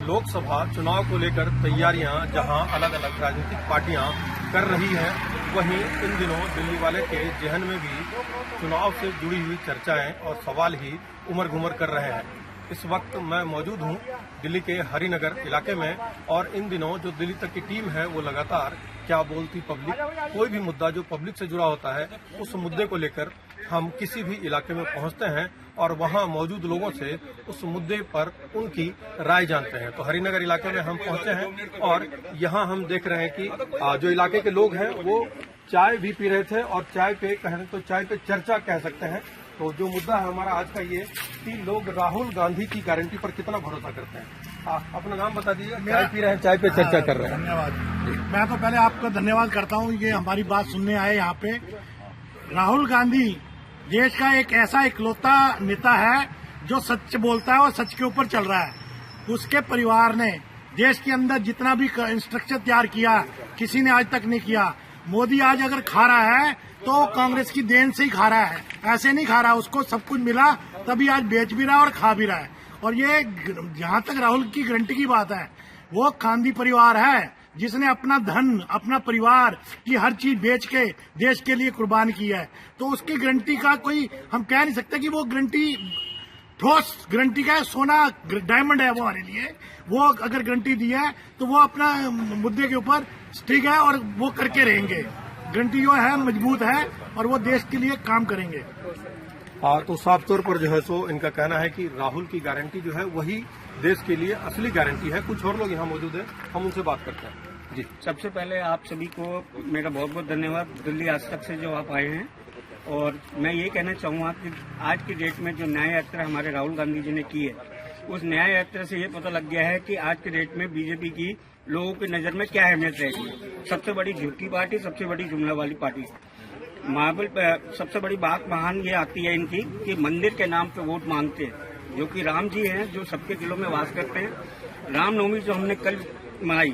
लोकसभा चुनाव को लेकर तैयारियां जहां अलग अलग राजनीतिक पार्टियां कर रही हैं, वहीं इन दिनों दिल्ली वाले के जहन में भी चुनाव से जुड़ी हुई चर्चाएं और सवाल ही उमड़ घुमड़ कर रहे हैं। इस वक्त मैं मौजूद हूं दिल्ली के हरिनगर इलाके में और इन दिनों जो दिल्ली तक की टीम है वो लगातार क्या बोलती पब्लिक, कोई भी मुद्दा जो पब्लिक से जुड़ा होता है उस मुद्दे को लेकर हम किसी भी इलाके में पहुंचते हैं और वहां मौजूद लोगों से उस मुद्दे पर उनकी राय जानते हैं। तो हरिनगर इलाके में हम पहुंचे हैं और यहां हम देख रहे हैं कि जो इलाके के लोग हैं वो चाय भी पी रहे थे और चाय पे कहें तो चाय पे चर्चा कह सकते हैं। तो जो मुद्दा है हमारा आज का ये कि लोग राहुल गांधी की गारंटी पर कितना भरोसा करते हैं। अपना नाम बता दीजिए। चाय पी रहे हैं, चाय पे चर्चा कर रहे हैं। धन्यवाद। मैं तो पहले आपका धन्यवाद करता हूँ, ये हमारी बात सुनने आए यहाँ पे। राहुल गांधी देश का एक ऐसा इकलौता नेता है जो सच बोलता है और सच के ऊपर चल रहा है। उसके परिवार ने देश के अंदर जितना भी इंस्ट्रक्चर तैयार किया किसी ने आज तक नहीं किया। मोदी आज अगर खा रहा है तो कांग्रेस की देन से ही खा रहा है, ऐसे नहीं खा रहा। उसको सब कुछ मिला तभी आज बेच भी रहा है और खा भी रहा है। और ये जहां तक राहुल की गारंटी की बात है, वो गांधी परिवार है जिसने अपना धन, अपना परिवार की हर चीज बेच के देश के लिए कुर्बान की है। तो उसकी गारंटी का कोई हम कह नहीं सकते कि वो गारंटी ठोस गारंटी का है, सोना डायमंड है वो हमारे लिए। वो अगर गारंटी दी है तो वो अपना मुद्दे के ऊपर ठीक है और वो करके रहेंगे। गारंटी जो है मजबूत है और वो देश के लिए काम करेंगे। तो साफ तौर पर जो है सो इनका कहना है कि राहुल की गारंटी जो है वही देश के लिए असली गारंटी है। कुछ और लोग यहाँ मौजूद हैं, हम उनसे बात करते हैं। जी, सबसे पहले आप सभी को मेरा बहुत बहुत धन्यवाद दिल्ली आज तक से जो आप आए हैं। और मैं ये कहना चाहूँगा कि आज की डेट में जो न्याय यात्रा हमारे राहुल गांधी जी ने की है, उस न्याय यात्रा से ये पता लग गया है कि आज की डेट में बीजेपी की लोगों की नजर में क्या अहमियत रहेगी। सबसे बड़ी झूठी पार्टी, सबसे बड़ी जुमला वाली पार्टी। सबसे बड़ी बात महान ये आती है इनकी कि मंदिर के नाम पे वोट मांगते हैं, जो कि राम जी हैं जो सबके दिलों में वास करते हैं। रामनवमी जो हमने कल मनाई,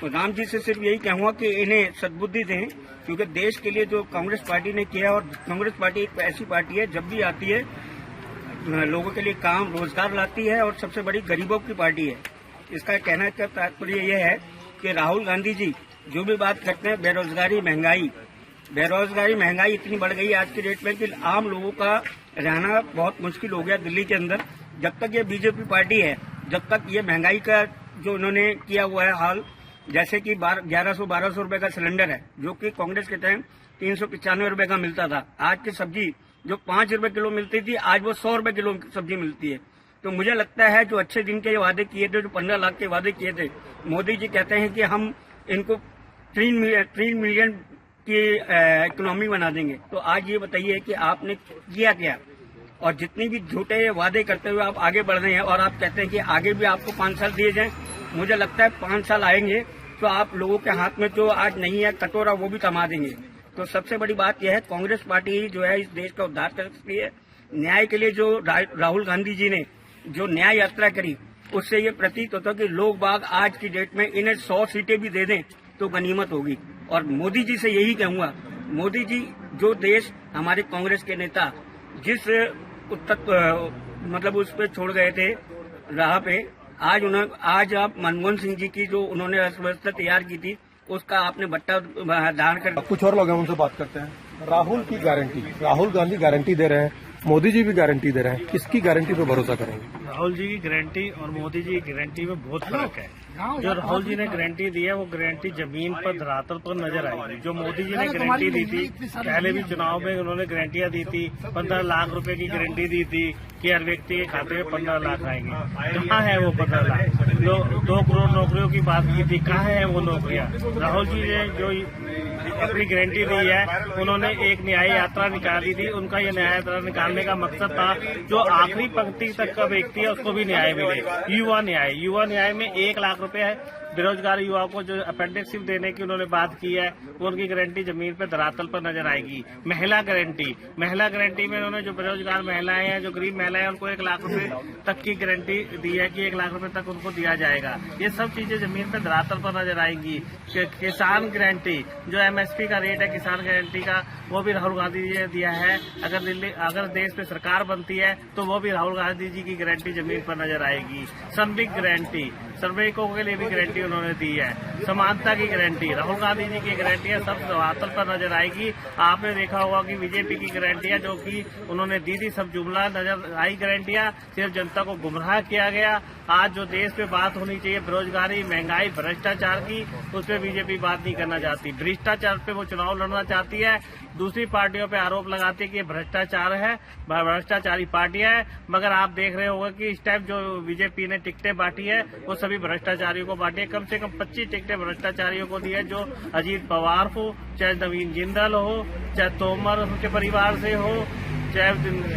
तो राम जी से सिर्फ यही कहूँगा कि इन्हें सद्बुद्धि दें, क्योंकि देश के लिए जो कांग्रेस पार्टी ने किया, और कांग्रेस पार्टी एक ऐसी पार्टी है जब भी आती है लोगों के लिए काम रोजगार लाती है और सबसे बड़ी गरीबों की पार्टी है। इसका कहने का तात्पर्य यह है कि राहुल गांधी जी जो भी बात करते हैं, बेरोजगारी महंगाई इतनी बढ़ गई आज की डेट में कि आम लोगों का रहना बहुत मुश्किल हो गया दिल्ली के अंदर। जब तक ये बीजेपी पार्टी है, जब तक ये महंगाई का जो उन्होंने किया हुआ है हाल, जैसे कि 1100-1200 रुपए का सिलेंडर है, जो कि कांग्रेस के टाइम 395 रुपए का मिलता था। आज की सब्जी जो 5 रुपए किलो मिलती थी, आज वो 100 रुपए किलो सब्जी मिलती है। तो मुझे लगता है जो अच्छे दिन के वादे किए थे, जो 15 लाख के वादे किए थे, मोदी जी कहते हैं कि हम इनको 3 मिलियन की इकोनॉमी बना देंगे। तो आज ये बताइए कि आपने किया क्या? और जितनी भी झूठे वादे करते हुए आप आगे बढ़ रहे हैं और आप कहते हैं कि आगे भी आपको 5 साल दिए जाएं, मुझे लगता है 5 साल आएंगे तो आप लोगों के हाथ में जो आज नहीं है कटोरा, वो भी थमा देंगे। तो सबसे बड़ी बात यह है, कांग्रेस पार्टी जो है इस देश का उद्धार कर सकती है। न्याय के लिए जो राहुल गांधी जी ने जो न्याय यात्रा करी, उससे ये प्रतीत होता है कि लोग बाग आज की डेट में इन्हें 100 सीटें भी दे दें तो गनीमत होगी। और मोदी जी से यही कहूंगा, मोदी जी जो देश हमारे कांग्रेस के नेता जिस मतलब उस पे छोड़ गए थे राह पे, आज आप मनमोहन सिंह जी की जो उन्होंने अर्थव्यवस्था तैयार की थी, उसका आपने बट्टा धारण कर। कुछ और लोग हैं, उनसे बात करते हैं। राहुल की गारंटी, राहुल गांधी गारंटी दे रहे हैं, मोदी जी भी गारंटी दे रहे हैं, किसकी गारंटी पे भरोसा करेंगे? राहुल जी की गारंटी और मोदी जी की गारंटी में बहुत फर्क है। जो राहुल जी ने गारंटी दी है वो गारंटी जमीन पर धरातल पर नजर आएगी। जो मोदी जी ने गारंटी दी थी, पहले भी चुनाव में उन्होंने गारंटियां दी थी, 15 लाख रुपए की गारंटी दी थी कि हर व्यक्ति के खाते में 15 लाख आएंगे। कहाँ है वो 15 लाख? 2 करोड़ नौकरियों की बात की थी, कहाँ है वो नौकरियां? राहुल जी ने जो अपनी गारंटी दी है, उन्होंने एक न्याय यात्रा निकाली थी। उनका ये न्याय यात्रा निकालने का मकसद था जो आखिरी पंक्ति तक का व्यक्ति है उसको भी न्याय मिले। युवा न्याय में 1 लाख रुपए है बेरोजगार युवाओं को जो अप्रेंटिसशिप देने की उन्होंने बात की है, वो उनकी गारंटी जमीन पर धरातल पर नजर आएगी। महिला गारंटी में उन्होंने जो बेरोजगार महिलाएं हैं, जो गरीब महिलाएं, उनको 1 लाख रुपए तक की गारंटी दी है कि 1 लाख रुपए तक उनको दिया जाएगा। ये सब चीजें जमीन पर धरातल पर नजर आएंगी। किसान गारंटी, जो MSP का रेट है किसान गारंटी का, वो भी राहुल गांधी जी ने दिया है। अगर देश में सरकार बनती है तो वो भी राहुल गांधी जी की गारंटी जमीन पर नजर आएगी। श्रमिक गारंटी, श्रमिकों के लिए भी गारंटी उन्होंने दी है। समानता की गारंटी, राहुल गांधी जी की गारंटी है, सब धरातल पर नजर आएगी। आपने देखा होगा कि बीजेपी की गारंटियां जो कि उन्होंने दी थी, सब जुमला नजर आई गारंटियां, सिर्फ जनता को गुमराह किया गया। आज जो देश पे बात होनी चाहिए बेरोजगारी, महंगाई, भ्रष्टाचार की, उस पर बीजेपी बात नहीं करना चाहती। भ्रष्टाचार पे वो चुनाव लड़ना चाहती है, दूसरी पार्टियों पे आरोप लगाती है कि ये भ्रष्टाचार है, भ्रष्टाचारी पार्टियां है। मगर आप देख रहे होंगे कि इस टाइम जो बीजेपी ने टिकटें बांटी है, वो सभी भ्रष्टाचारियों को बांटी है। कम से कम 25 टिकटें भ्रष्टाचारियों को दी है, जो अजीत पवार हो, चाहे नवीन जिंदल हो, चाहे तोमर उनके परिवार से हो, चाहे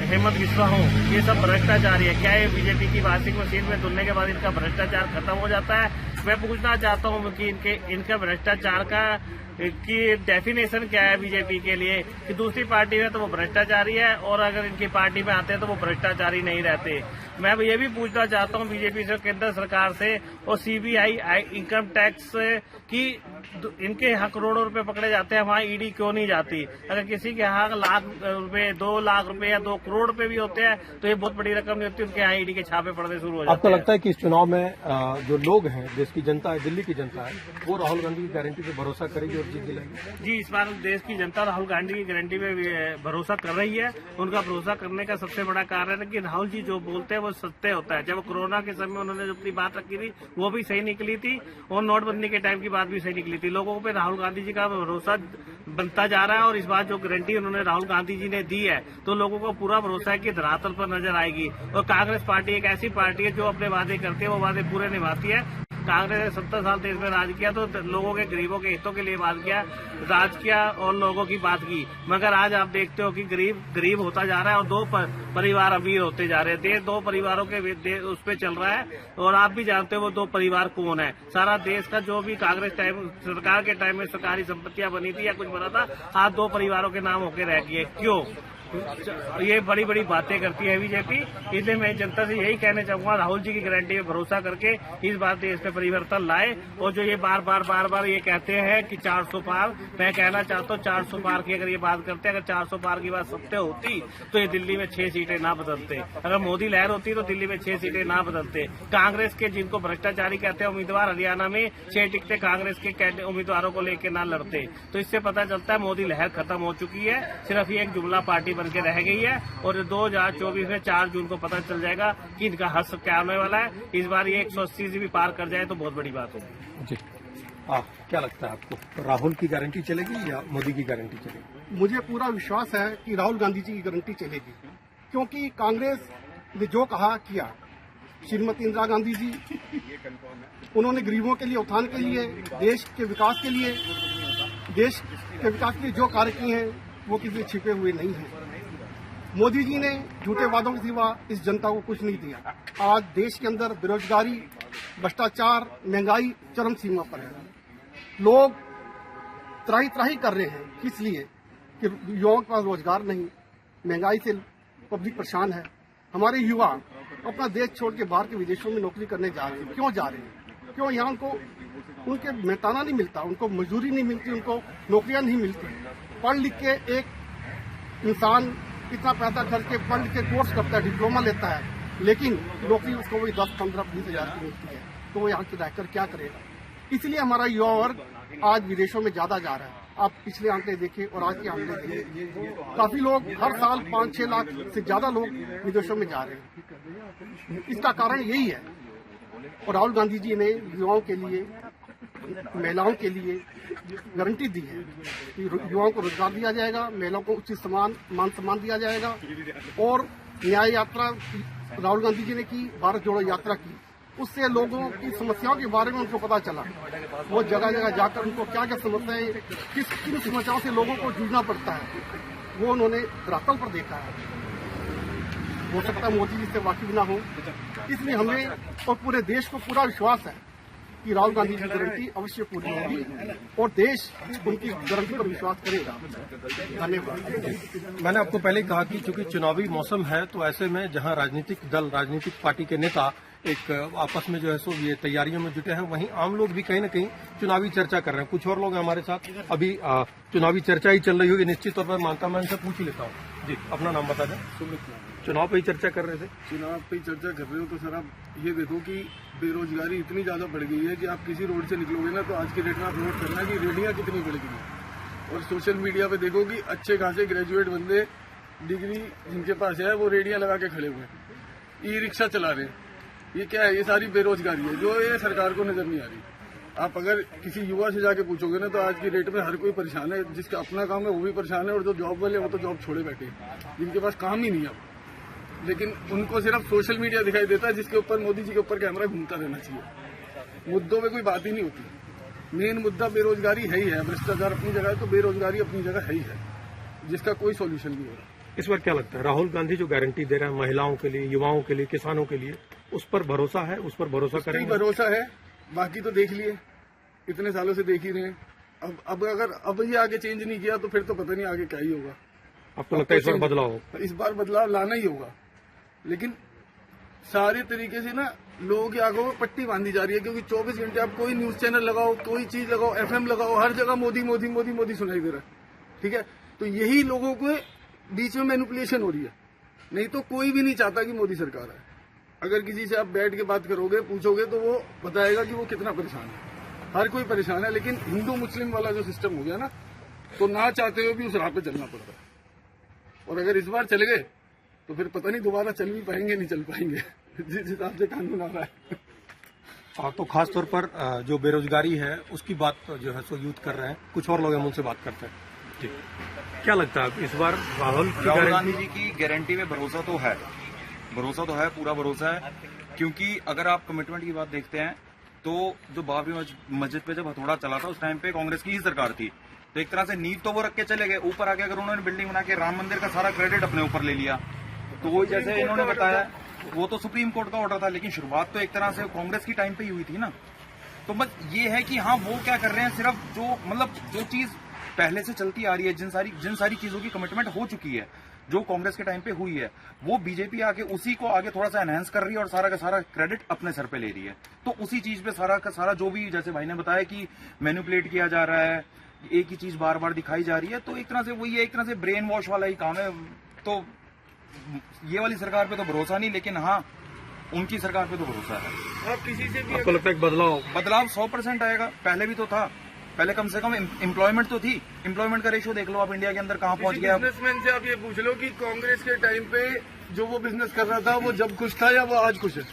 हेमंत बिस्वा हो, ये सब भ्रष्टाचारी है। क्या ये बीजेपी की वॉशिंग मशीन में धुलने के बाद इनका भ्रष्टाचार खत्म हो जाता है? मैं पूछना चाहता हूँ कि इनका भ्रष्टाचार की डेफिनेशन क्या है बीजेपी के लिए, कि दूसरी पार्टी में तो वो भ्रष्टाचारी है और अगर इनकी पार्टी में आते हैं तो वो भ्रष्टाचारी नहीं रहते। मैं ये भी पूछना चाहता हूँ बीजेपी से, केंद्र सरकार से और CBI इनकम टैक्स की, इनके यहाँ करोड़ों रुपए पकड़े जाते हैं, वहाँ ED क्यों नहीं जाती? अगर किसी के यहाँ लाख रुपए, 2 लाख रुपए या 2 करोड़ रुपए भी होते हैं तो ये बहुत बड़ी रकम नहीं होती, उनके यहाँ ED के छापे पड़ने शुरू हो जाते हैं। आपको लगता है कि इस चुनाव में जो लोग हैं, देश की जनता है, दिल्ली की जनता है, वो राहुल गांधी की गारंटी पे भरोसा करेगी और जीत दिलाएगी? जी, इस बार देश की जनता राहुल गांधी की गारंटी पे भरोसा कर रही है। उनका भरोसा करने का सबसे बड़ा कारण है कि राहुल जी जो बोलते हैं वो सत्य होता है। जब कोरोना के समय उन्होंने जो अपनी बात रखी थी वो भी सही निकली थी, और नोटबंदी के टाइम की बात भी सही निकली थी। लोगों पे राहुल गांधी जी का भरोसा बनता जा रहा है, और इस बार जो गारंटी उन्होंने राहुल गांधी जी ने दी है तो लोगों को पूरा भरोसा है कि धरातल पर नजर आएगी। और कांग्रेस पार्टी एक ऐसी पार्टी है जो अपने वादे करती है, वो वादे पूरे निभाती है। कांग्रेस ने 70 साल देश में राज किया, तो लोगों के, गरीबों के हितों के लिए बात किया, राज किया और लोगों की बात की। मगर आज आप देखते हो कि गरीब होता जा रहा है और 2 परिवार अमीर होते जा रहे थे। 2 परिवारों के उस पे चल रहा है, और आप भी जानते हो वो 2 परिवार कौन है। सारा देश का जो भी कांग्रेस सरकार के टाइम में सरकारी संपत्तियां बनी थी या कुछ बना था, आज 2 परिवारों के नाम होके रह गए। क्यों? ये बड़ी बड़ी बातें करती है बीजेपी। इसलिए मैं जनता से यही कहना चाहूंगा, राहुल जी की गारंटी पे भरोसा करके इस बार देश में परिवर्तन लाए। और जो ये बार बार ये कहते हैं कि 400 पार, मैं कहना चाहता हूँ 400 पार की अगर ये बात करते, अगर 400 पार की बात सत्य होती तो ये दिल्ली में 6 सीटें ना बदलते। अगर मोदी लहर होती तो दिल्ली में 6 सीटें ना बदलते। कांग्रेस के, जिनको भ्रष्टाचारी कहते हैं उम्मीदवार, हरियाणा में 6 टिकटें कांग्रेस के उम्मीदवारों को लेकर ना लड़ते। तो इससे पता चलता है मोदी लहर खत्म हो चुकी है, सिर्फ ये एक जुमला पार्टी के रह गई है। और 2024 में 4 जून को पता चल जाएगा कि इनका हश्र क्या होने वाला है। इस बार ये 180 से भी पार कर जाए तो बहुत बड़ी बात होगी। जी, क्या लगता है आपको, राहुल की गारंटी चलेगी या मोदी की गारंटी चलेगी? मुझे पूरा विश्वास है कि राहुल गांधी जी की गारंटी चलेगी, क्योंकि कांग्रेस ने जो कहा किया। श्रीमती इंदिरा गांधी जी, उन्होंने गरीबों के लिए, उत्थान के लिए, देश के विकास के लिए जो कार्य किए हैं वो किसी छिपे हुए नहीं हैं। मोदी जी ने झूठे वादों के सिवा इस जनता को कुछ नहीं दिया। आज देश के अंदर बेरोजगारी, भ्रष्टाचार, महंगाई चरम सीमा पर है। लोग त्राही कर रहे हैं, इसलिए कि युवाओं के पास रोजगार नहीं, महंगाई से पब्लिक परेशान है। हमारे युवा अपना देश छोड़ के बाहर के विदेशों में नौकरी करने जा रहे हैं। क्यों जा रहे हैं? क्यों? यहाँ उनके मेहताना नहीं मिलता, उनको मजदूरी नहीं मिलती, उनको नौकरियां नहीं मिलती। पढ़ लिख के एक इंसान इतना पैसा खर्च के पढ़ के कोर्स करता है, डिप्लोमा लेता है, लेकिन नौकरी उसको वही 10, 15, 20 हजार की मिलती है, तो वो यहाँ की रहकर क्या करेगा? इसलिए हमारा युवा वर्ग आज विदेशों में ज्यादा जा रहा है। आप पिछले आंकड़े देखें और आज के आंकड़े देखें, काफी लोग हर साल 5-6 लाख से ज्यादा लोग विदेशों में जा रहे हैं। इसका कारण यही है। और राहुल गांधी जी ने युवाओं के लिए, महिलाओं के लिए गारंटी दी है कि युवाओं को रोजगार दिया जाएगा, महिलाओं को उचित मान सम्मान दिया जाएगा। और न्याय यात्रा राहुल गांधी जी ने की, भारत जोड़ो यात्रा की, उससे लोगों की समस्याओं के बारे में उनको पता चला। वो जगह जगह जाकर उनको क्या क्या समस्याएं, किन समस्याओं से लोगों को जूझना पड़ता है, वो उन्होंने धरातल पर देखा है। हो सकता है मोदी जी से वाकिफ ना हो, इसलिए हमें और पूरे देश को पूरा विश्वास है कि राहुल गांधी की गारंटी अवश्य पूरी होगी और देश उनकी गारंटी पर विश्वास करेगा। धन्यवाद। मैंने आपको पहले ही कहा कि चूंकि चुनावी मौसम है तो ऐसे में जहां राजनीतिक दल, राजनीतिक पार्टी के नेता एक आपस में जो है सो ये तैयारियों में जुटे हैं, वहीं आम लोग भी कहीं न कहीं चुनावी चर्चा कर रहे हैं। कुछ और लोग हैं हमारे साथ, अभी चुनावी चर्चा ही चल रही होगी निश्चित तौर पर, मानता मैं इनसे पूछ ही लेता हूँ। जी, अपना नाम बता दें। चुनाव पे ही चर्चा कर रहे थे। चुनाव पे चर्चा कर रहे हो तो सर आप ये देखो कि बेरोजगारी इतनी ज्यादा बढ़ गई है कि आप किसी रोड से निकलोगे ना तो आज के डेट में आप नोट करना कि रेडियां कितनी बढ़ गई हैं। और सोशल मीडिया पे देखो कि अच्छे खासे ग्रेजुएट बंदे डिग्री जिनके पास है वो रेडियां लगा के खड़े हुए हैं, ई रिक्शा चला रहे हैं। ये क्या है? ये सारी बेरोजगारी है जो ये सरकार को नजर नहीं आ रही। आप अगर किसी युवा से जाके पूछोगे ना तो आज की डेट में हर कोई परेशान है, जिसका अपना काम है वो भी परेशान है और जो जॉब वाले वो तो जॉब छोड़े बैठे हैं, जिनके पास काम ही नहीं है। लेकिन उनको सिर्फ सोशल मीडिया दिखाई देता है जिसके ऊपर मोदी जी के ऊपर कैमरा घूमता रहना चाहिए। मुद्दों पे कोई बात ही नहीं होती। मेन मुद्दा बेरोजगारी है ही है, भ्रष्टाचार अपनी जगह है तो बेरोजगारी अपनी जगह है ही है, जिसका कोई सोल्यूशन नहीं हो रहा। इस बार क्या लगता है, राहुल गांधी जो गारंटी दे रहे हैं महिलाओं के लिए, युवाओं के लिए, किसानों के लिए, उस पर भरोसा है? उस पर भरोसा करेंगे? भरोसा है, बाकी तो देख लिए, इतने सालों से देख ही रहे हैं। अब अगर ये आगे चेंज नहीं किया तो फिर तो पता नहीं आगे क्या ही होगा। आपको लगता है इस बार बदलाव हो? इस बार बदलाव लाना ही होगा, लेकिन सारे तरीके से ना लोगों की आंखों में पट्टी बांधी जा रही है, क्योंकि 24 घंटे आप कोई न्यूज चैनल लगाओ, कोई चीज लगाओ, FM लगाओ, हर जगह मोदी मोदी मोदी मोदी सुनाई दे रहा है। ठीक है, तो यही लोगों को बीच में मैनिपुलेशन हो रही है, नहीं तो कोई भी नहीं चाहता कि मोदी सरकार है। अगर किसी से आप बैठ के बात करोगे, पूछोगे तो वो बताएगा कि वो कितना परेशान है। हर कोई परेशान है, लेकिन हिंदू मुस्लिम वाला जो सिस्टम हो गया ना, तो ना चाहते हुए भी उस राह पे चलना पड़ता है। और अगर इस बार चले गए तो फिर पता नहीं दोबारा चल भी पाएंगे नहीं चल पाएंगे, जिस हिसाब से कानून आ रहा है। तो खास तौर पर जो बेरोजगारी है उसकी बात जो है सो यूथ कर रहे हैं। कुछ और लोग हम उनसे बात करते हैं। जी, क्या लगता है इस बार राहुल गांधी जी की गारंटी में भरोसा तो है, पूरा भरोसा है। क्योंकि अगर आप कमिटमेंट की बात देखते हैं तो जो बाबरी मस्जिद पे जब हथौड़ा चला था उस टाइम पे कांग्रेस की ही सरकार थी, तो एक तरह से नींव तो वो रख के चले गए। ऊपर आके अगर उन्होंने बिल्डिंग बना के राम मंदिर का सारा क्रेडिट अपने ऊपर ले लिया, तो वो जैसे इन्होंने बताया वो तो सुप्रीम कोर्ट का ऑर्डर था, लेकिन शुरुआत तो एक तरह से कांग्रेस की टाइम पे ही हुई थी ना। तो बस ये है कि हाँ, वो क्या कर रहे हैं, सिर्फ जो चीज पहले से चलती आ रही है, जिन सारी चीजों की कमिटमेंट हो चुकी है जो कांग्रेस के टाइम पे हुई है, वो बीजेपी आके उसी को आगे थोड़ा सा एनहांस कर रही है और सारा का सारा क्रेडिट अपने सर पे ले रही है। तो उसी चीज पे सारा का सारा जो भी जैसे भाई ने बताया कि मैनिपुलेट किया जा रहा है, एक ही चीज बार बार दिखाई जा रही है, तो एक तरह से वही है, एक तरह से ब्रेन वॉश वाला ही काम है। तो ये वाली सरकार पे तो भरोसा नहीं, लेकिन हाँ, उनकी सरकार पे तो भरोसा है। आप किसी से भी आपको लगता है बदलाव 100% आएगा। पहले भी तो था, पहले कम से कम एम्प्लॉयमेंट तो थी। एम्प्लॉयमेंट का रेशियो देख लो आप, इंडिया के अंदर कहाँ पहुंच गया। बिजनेसमैन से आप ये पूछ लो कि कांग्रेस के टाइम पे जो वो बिजनेस कर रहा था वो जब खुश था या वो आज खुश है,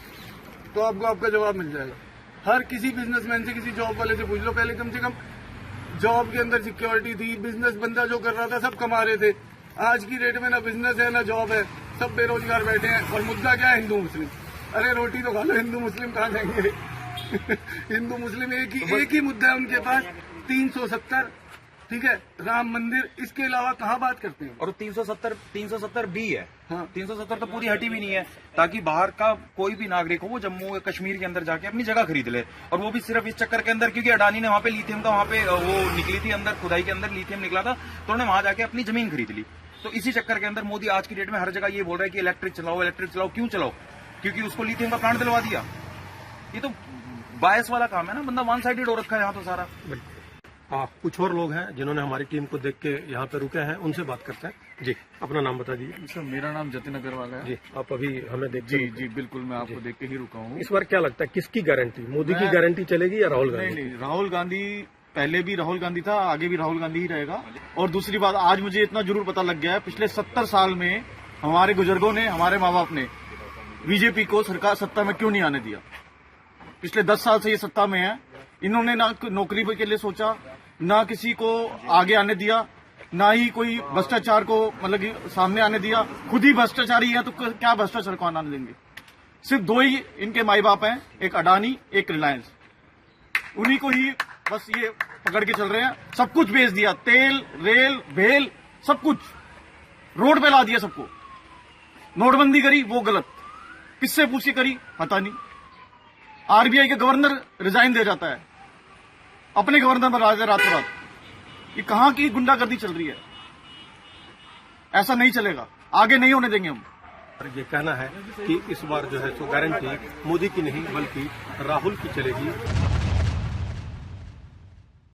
तो आपको आपका जवाब मिल जाएगा। हर किसी बिजनेसमैन से, किसी जॉब वाले से पूछ लो, पहले कम से कम जॉब के अंदर सिक्योरिटी थी, बिजनेस बंदा जो कर रहा था सब कमा रहे थे। आज की डेट में ना बिजनेस है ना जॉब है, सब बेरोजगार बैठे हैं। और मुद्दा क्या है? हिंदू मुस्लिम। अरे रोटी तो खा लो, हिंदू मुस्लिम कहाँ जाएंगे? हिंदू मुस्लिम एक ही मुद्दा है उनके पास, 370, ठीक है, राम मंदिर, इसके अलावा कहाँ बात करते हैं? और 370 भी है। हाँ, 370 तो पूरी हटी भी नहीं है, ताकि बाहर का कोई भी नागरिक हो वो जम्मू कश्मीर के अंदर जाके अपनी जगह खरीद ले। और वो भी सिर्फ इस चक्कर के अंदर, क्योंकि अडानी ने वहां पे लिथियम का वहां पे वो निकली थी अंदर, खुदाई के अंदर लिथियम निकला था, तो उन्होंने वहां जाके अपनी जमीन खरीद ली। तो इसी चक्कर के अंदर मोदी आज की डेट में हर जगह ये बोल रहा है कि इलेक्ट्रिक चलाओ। क्यों चलाओ? क्योंकि उसको लिथियम का प्लांट दिलवा दिया। ये तो बायस वाला काम है ना, बंदा वन साइडेड हो रखा है यहाँ तो सारा। कुछ और लोग हैं जिन्होंने हमारी टीम को देख के यहाँ पे रुके हैं, उनसे बात करते हैं। जी, अपना नाम बता दीजिए। सर, मेरा नाम जतिन अग्रवाल है। जी, आप अभी हमें देख जी बिल्कुल, मैं आपको देख के ही रुका हूँ। इस बार क्या लगता है किसकी गारंटी, मोदी की गारंटी चलेगी या राहुल गांधी? नहीं, राहुल गांधी, पहले भी राहुल गांधी था, आगे भी राहुल गांधी ही रहेगा। और दूसरी बात, आज मुझे इतना जरूर पता लग गया है, पिछले 70 साल में हमारे बुजुर्गों ने, हमारे माँ बाप ने बीजेपी को सरकार सत्ता में क्यों नहीं आने दिया। पिछले 10 साल से ये सत्ता में है, इन्होंने ना नौकरी के लिए सोचा, ना किसी को आगे आने दिया, ना ही कोई भ्रष्टाचार को मतलब सामने आने दिया। खुद ही भ्रष्टाचारी है तो क्या भ्रष्टाचार को आने देंगे? सिर्फ दो ही इनके माई बाप हैं, एक अडानी, एक रिलायंस। उन्हीं को ही बस ये पकड़ के चल रहे हैं। सब कुछ बेच दिया, तेल, रेल, भेल, सब कुछ रोड पे ला दिया सबको। नोटबंदी करी वो गलत, किससे पूछ के करी पता नहीं। आरबीआई का गवर्नर रिजाइन दे जाता है, अपने गवर्नर बना रातों रात। ये कहां की गुंडागर्दी चल रही है? ऐसा नहीं चलेगा, आगे नहीं होने देंगे हम। और ये कहना है कि इस बार जो है सो गारंटी मोदी की नहीं बल्कि राहुल की चलेगी।